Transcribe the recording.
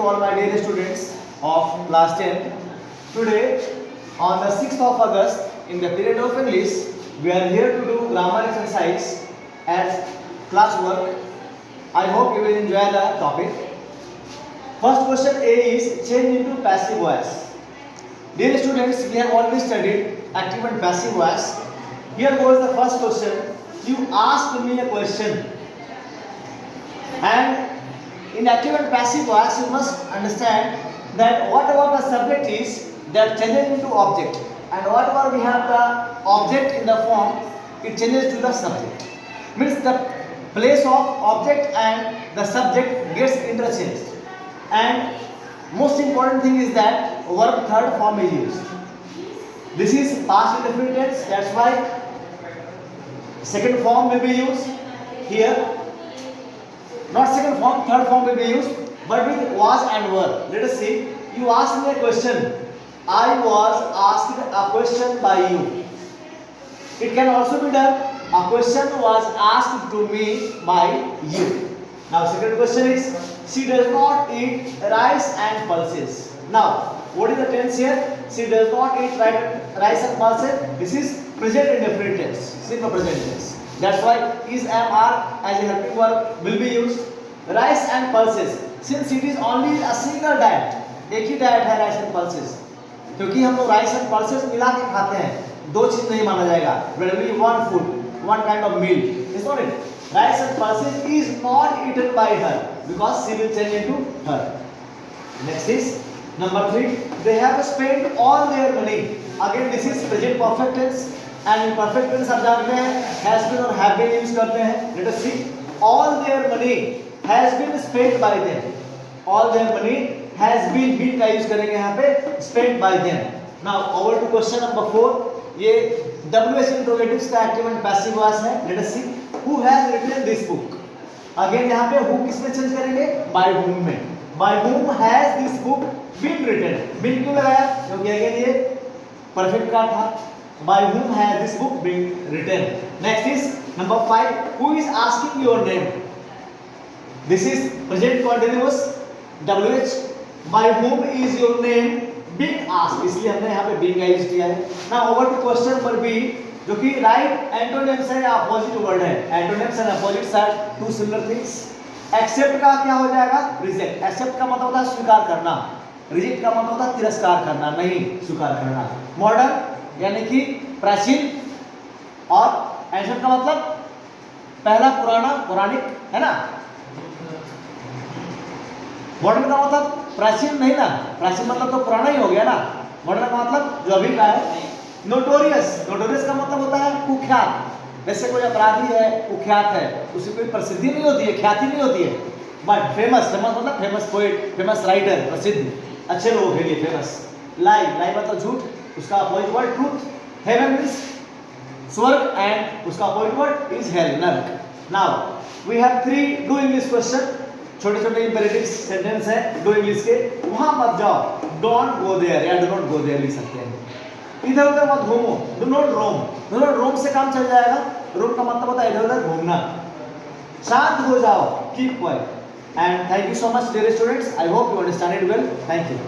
you all my dear students of class 10. Today on the 6th of August in the period of English, we are here to do grammar exercise as classwork. I hope you will enjoy the topic. First question A is change into passive voice. Dear students, we have already studied active and passive voice. Here goes the first question. You asked me a question, and in active and passive voice you must understand that whatever the subject is, that changes into object, and whatever we have the object in the form, it changes to the subject. Means the place of object and the subject gets interchanged. And most important thing is that verb third form is used. This is past indefinite tense, that's why second form will be used here. Not second form, third form will be used, but with was and were. Let us see. You asked me a question. I was asked a question by you. It can also be done. A question was asked to me by you. Now, second question is, she does not eat rice and pulses. Now, what is the tense here? She does not eat rice and pulses. This is present indefinite tense, simple present tense. That's why is, am, are as a helping verb will be used. Rice and pulses. Since it is only a single diet, एक ही diet है rice and pulses, क्योंकि हम लोग rice and pulses मिला के खाते हैं, दो चीज नहीं माना जाएगा. When we one food, one kind of meal, is not it? Rice and pulses is not eaten by her because she will change into her. Next is number 3. They have spent all their money. Again, this is present perfect tense, and in perfect tense आप जानते हैं has been और have been use करते हैं. Let us see. All their money has been spent by them. All their money has been का use करेंगे यहाँ पे spent by them. Now over to question number 4. ये WH interrogatives का active and passive voice है. Let us see. Who has written this book? Again यहाँ पे who किस में चेंज करेंगे? By whom में. By whom has this book been written? Been क्यों लगाया? क्योंकि again ये perfect का था. By whom has this book been written? Next is number 5. Who is asking your name? This is present continuous WH. By whom is your name being asked? इसलिए हमने यहाँ पे being का यूज किया है. Now over to question number B, जो कि right antonyms है या opposite word है. Antonyms and opposites are two similar things. Accept का क्या हो जाएगा? Reject. Accept का मतलब होता है स्वीकार करना. Reject का मतलब होता है तिरस्कार करना, नहीं स्वीकार करना. Modern यानी कि प्राचीन, और ancient का मतलब पहला, पुराना, पौराणिक, है ना. मॉडर्न का मतलब प्राचीन नहीं ना, प्राचीन मतलब तो पुराना ही हो गया ना. मॉडर्न का मतलब जो अभी का है. नोटोरियस, नोटोरियस का मतलब होता है कुख्यात. जैसे कोई अपराधी है, कुख्यात है, उसे कोई प्रसिद्धि नहीं होती है, ख्याति नहीं होती है. बट फेमस, फेमस मतलब फेमस पोएट, फेमस राइटर, प्रसिद्ध, अच्छे लोगों के लिए फेमस. लाई, लाई मतलब झूठ, उसका opposite word truth. Heaven means स्वर्ग, एंड उसका अपोजिट वर्ड इज हेल, नरक. Now we have 3 do English question. छोटे छोटे इंपेरेटिव सेंटेंस है डू इंग्लिश के. वहां मत जाओ, डोंट गो देयर या डू नॉट गो देयर लिख सकते हैं. इधर उधर मत घूमो, do not roam. Do not roam से काम चल जाएगा. रोम का मतलब होता है इधर उधर घूमना. शांत हो जाओ, keep quiet. And thank you so much dear students. I hope you understand it well. Thank you.